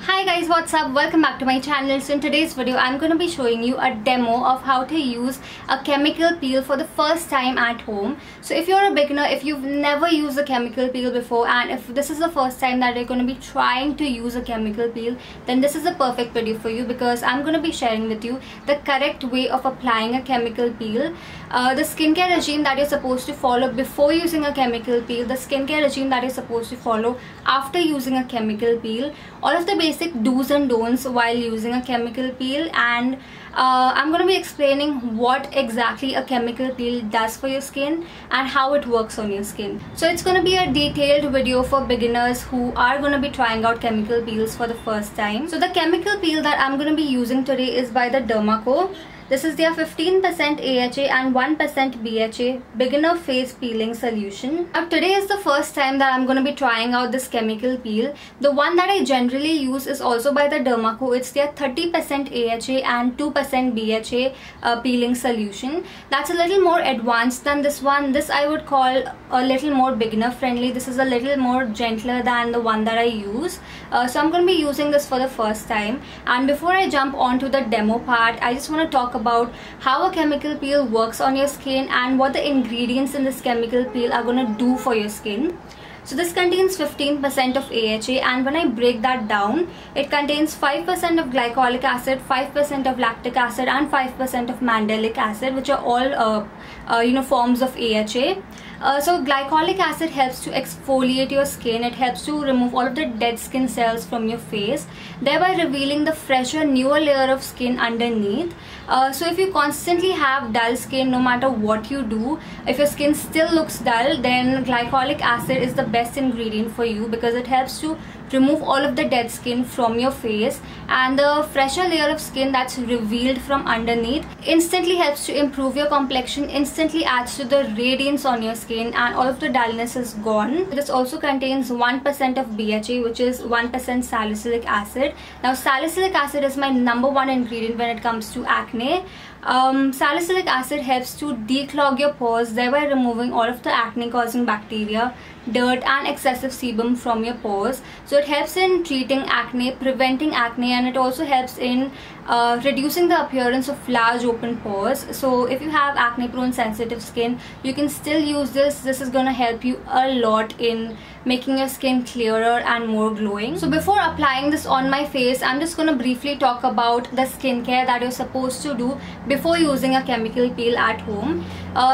Hi guys, what's up? Welcome back to my channel. So in today's video I'm going to be showing you a demo of how to use a chemical peel for the first time at home. So if you're a beginner, if you've never used a chemical peel before, and if this is the first time that you're going to be trying to use a chemical peel, then this is a perfect video for you, because I'm going to be sharing with you the correct way of applying a chemical peel, the skincare regime that you're supposed to follow before using a chemical peel, the skincare regime that you're supposed to follow after using a chemical peel, all of the basic do's and don'ts while using a chemical peel, and I'm going to be explaining what exactly a chemical peel does for your skin and how it works on your skin. So it's going to be a detailed video for beginners who are going to be trying out chemical peels for the first time. So the chemical peel that I'm going to be using today is by the Derma Co. This is their 15% AHA and 1% BHA beginner face peeling solution. Now today is the first time that I'm going to be trying out this chemical peel. The one that I generally use is also by the Derma Co. It's their 30% AHA and 2% BHA peeling solution. That's a little more advanced than this one. This I would call a little more beginner friendly. This is a little more gentler than the one that I use. So I'm going to be using this for the first time. And before I jump on to the demo part, I just want to talk about how a chemical peel works on your skin and what the ingredients in this chemical peel are going to do for your skin. So this contains 15% of AHA, and when I break that down, it contains 5% of glycolic acid, 5% of lactic acid and 5% of mandelic acid, which are all forms of AHA. So glycolic acid helps to exfoliate your skin. It helps to remove all of the dead skin cells from your face, thereby revealing the fresher, newer layer of skin underneath. So if you constantly have dull skin, no matter what you do, if your skin still looks dull, then glycolic acid is the best ingredient for you, because it helps to remove all of the dead skin from your face, and the fresher layer of skin that's revealed from underneath instantly helps to improve your complexion, instantly adds to the radiance on your skin, and all of the dullness is gone. This also contains 1% of BHA, which is 1% salicylic acid. Now salicylic acid is my #1 ingredient when it comes to acne. Salicylic acid helps to declog your pores, thereby removing all of the acne causing bacteria, dirt and excessive sebum from your pores. So it helps in treating acne, preventing acne, and it also helps in reducing the appearance of large open pores. So if you have acne prone sensitive skin, you can still use this. This is going to help you a lot in making your skin clearer and more glowing. So before applying this on my face, I'm just going to briefly talk about the skincare that you're supposed to do before using a chemical peel at home.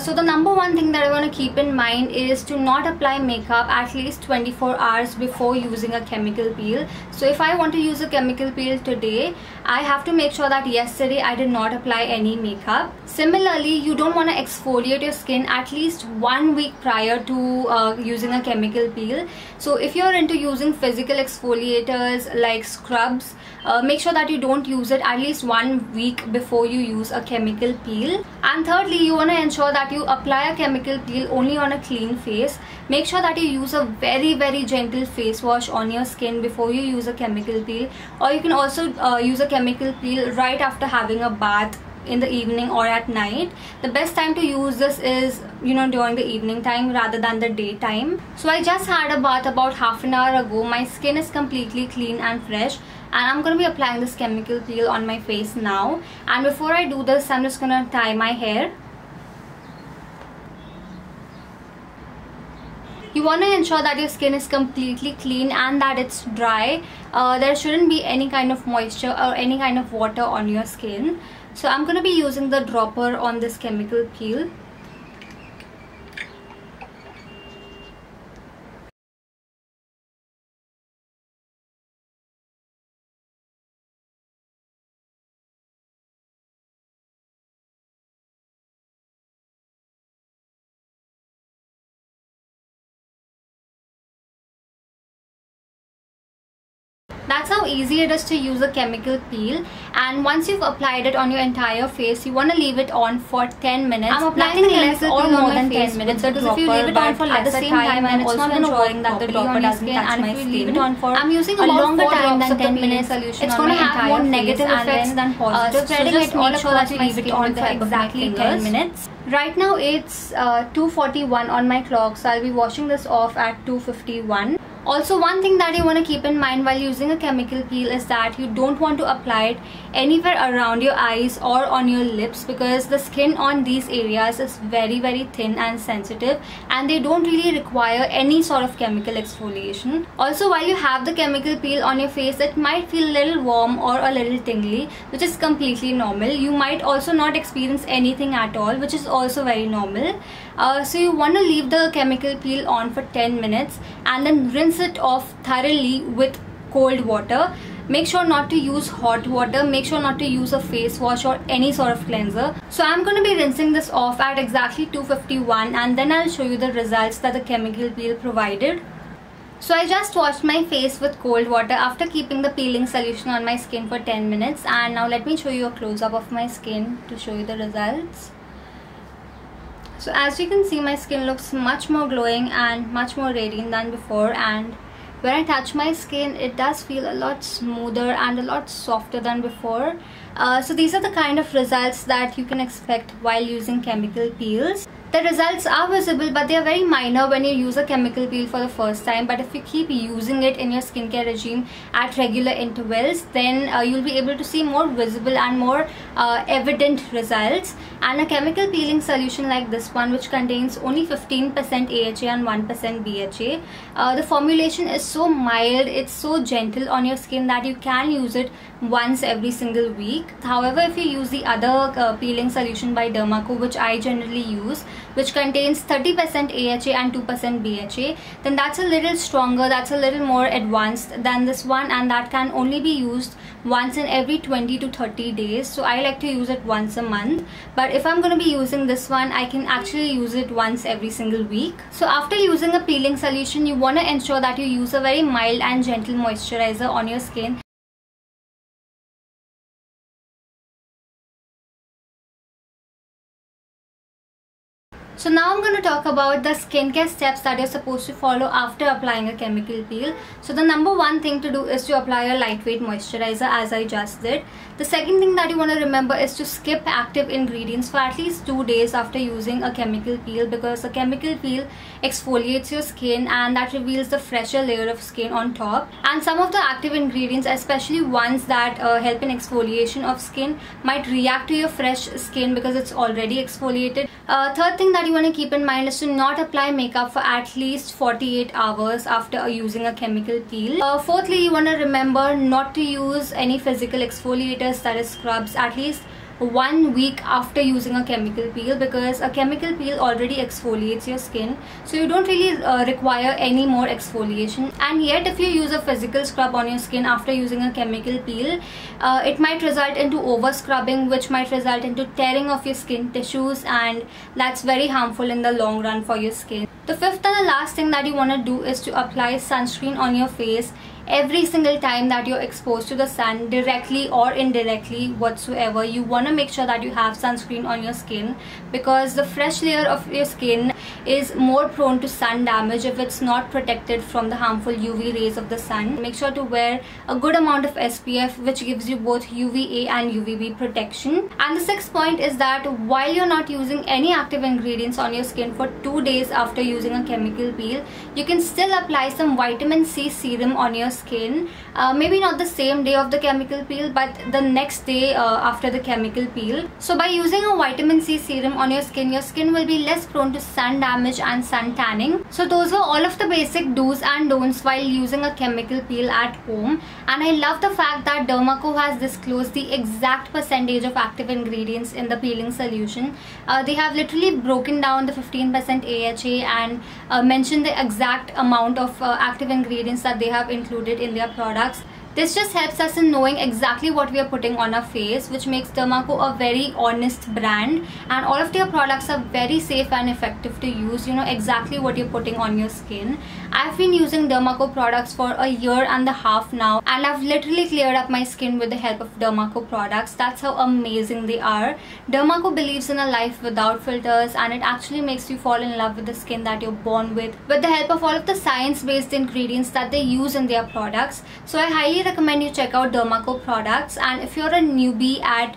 So the #1 thing that I want to keep in mind is to not apply makeup at least 24 hours before using a chemical peel. So if I want to use a chemical peel today, I have to make sure that yesterday I did not apply any makeup. Similarly, you don't want to exfoliate your skin at least 1 week prior to using a chemical peel. So if you're into using physical exfoliators like scrubs, make sure that you don't use it at least 1 week before you use a chemical peel. And thirdly, you want to ensure that you apply a chemical peel only on a clean face. Make sure that you use a very gentle face wash on your skin before you use a chemical peel, or you can also use a chemical peel right after having a bath in the evening or at night. The best time to use this is during the evening time rather than the daytime. So I just had a bath about half an hour ago. My skin is completely clean and fresh, and I'm going to be applying this chemical peel on my face now. And before I do this, I'm just going to tie my hair. You want to ensure that your skin is completely clean and that it's dry. There shouldn't be any kind of moisture or any kind of water on your skin. So I'm going to be using the dropper on this chemical peel. That's how easy it is to use a chemical peel. And once you've applied it on your entire face, you want to leave it on for 10 minutes. I'm applying less or more than 10 minutes, because if you leave it on for at the same time, and it's not ensuring that the dropper doesn't touch my skin. I'm using a longer time than 10 minutes. It's going to have more negative effects than positive. So just make sure that you leave it on for exactly 10 minutes. Right now it's 2:41 on my clock, so I'll be washing this off at 2:51. Also, one thing that you want to keep in mind while using a chemical peel is that you don't want to apply it anywhere around your eyes or on your lips, because the skin on these areas is very thin and sensitive, and they don't really require any sort of chemical exfoliation. Also, while you have the chemical peel on your face, it might feel a little warm or a little tingly, which is completely normal. You might also not experience anything at all, which is also very normal. So you want to leave the chemical peel on for 10 minutes and then rinse it off thoroughly with cold water. Make sure not to use hot water. Make sure not to use a face wash or any sort of cleanser. So I'm going to be rinsing this off at exactly 251, and then I'll show you the results that the chemical peel provided. So I just washed my face with cold water after keeping the peeling solution on my skin for 10 minutes, and now let me show you a close-up of my skin to show you the results. So as you can see, my skin looks much more glowing and much more radiant than before, and when I touch my skin, it does feel a lot smoother and a lot softer than before. So these are the kind of results that you can expect while using chemical peels. The results are visible, but they are very minor when you use a chemical peel for the first time. But if you keep using it in your skincare regime at regular intervals, then you'll be able to see more visible and more evident results. And a chemical peeling solution like this one, which contains only 15% AHA and 1% BHA, the formulation is so mild, it's so gentle on your skin that you can use it once every single week. However, if you use the other peeling solution by Derma Co, which I generally use, which contains 30% AHA and 2% BHA, then that's a little stronger, that's a little more advanced than this one, and that can only be used once in every 20 to 30 days. So I like to use it once a month, but if I'm going to be using this one, I can actually use it once every single week. So after using a peeling solution, you want to ensure that you use a very mild and gentle moisturizer on your skin. So now I'm going to talk about the skincare steps that you're supposed to follow after applying a chemical peel. So the number one thing to do is to apply a lightweight moisturizer, as I just did. The second thing that you want to remember is to skip active ingredients for at least 2 days after using a chemical peel, because a chemical peel exfoliates your skin and that reveals the fresher layer of skin on top. And some of the active ingredients, especially ones that help in exfoliation of skin, might react to your fresh skin because it's already exfoliated. Third thing that you want to keep in mind is to not apply makeup for at least 48 hours after using a chemical peel. Fourthly, you want to remember not to use any physical exfoliators, that is scrubs, at least 1 week after using a chemical peel, because a chemical peel already exfoliates your skin, so you don't really require any more exfoliation. And yet if you use a physical scrub on your skin after using a chemical peel, it might result into over scrubbing, which might result into tearing of your skin tissues, and that's very harmful in the long run for your skin. The fifth and the last thing that you want to do is to apply sunscreen on your face every single time that you're exposed to the sun, directly or indirectly whatsoever. You want to make sure that you have sunscreen on your skin, because the fresh layer of your skin is more prone to sun damage if it's not protected from the harmful UV rays of the sun. Make sure to wear a good amount of SPF, which gives you both UVA and UVB protection. And the sixth point is that while you're not using any active ingredients on your skin for 2 days after using a chemical peel, you can still apply some vitamin C serum on your skin. Maybe not the same day of the chemical peel, but the next day after the chemical peel. So by using a vitamin C serum on your skin will be less prone to sun damage and sun tanning. So those were all of the basic do's and don'ts while using a chemical peel at home. And I love the fact that Derma Co has disclosed the exact percentage of active ingredients in the peeling solution. They have literally broken down the 15% AHA and mentioned the exact amount of active ingredients that they have included in their products. This just helps us in knowing exactly what we are putting on our face, which makes Derma Co a very honest brand, and all of their products are very safe and effective to use. You know exactly what you're putting on your skin. I've been using Derma Co products for a year and a half now, and I've literally cleared up my skin with the help of Derma Co products. That's how amazing they are. Derma Co believes in a life without filters, and it actually makes you fall in love with the skin that you're born with the help of all of the science-based ingredients that they use in their products. So I highly recommend you check out Derma Co products. And if you're a newbie at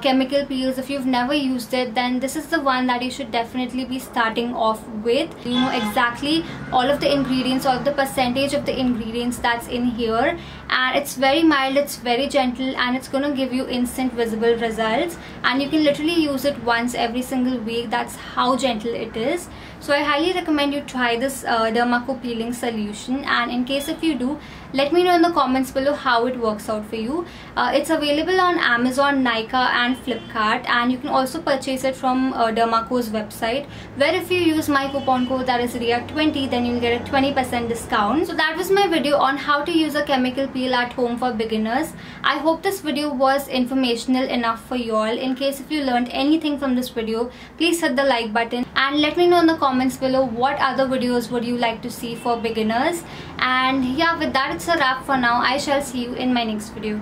chemical peels, if you've never used it, then this is the one that you should definitely be starting off with. You know exactly all of the ingredients, all of the percentage of the ingredients that's in here, and it's very mild, it's very gentle, and it's gonna give you instant visible results, and you can literally use it once every single week. That's how gentle it is. So I highly recommend you try this Derma Co peeling solution, and in case if you do, let me know in the comments below how it works out for you. It's available on Amazon, Nykaa and Flipkart, and you can also purchase it from Derma Co's website, where if you use my coupon code, that is RIA20, then you'll get a 20% discount. So that was my video on how to use a chemical peel at home for beginners. I hope this video was informational enough for you all. In case if you learned anything from this video, please hit the like button and let me know in the comments below what other videos would you like to see for beginners. And yeah, with that, it's a wrap for now. I shall see you in my next video.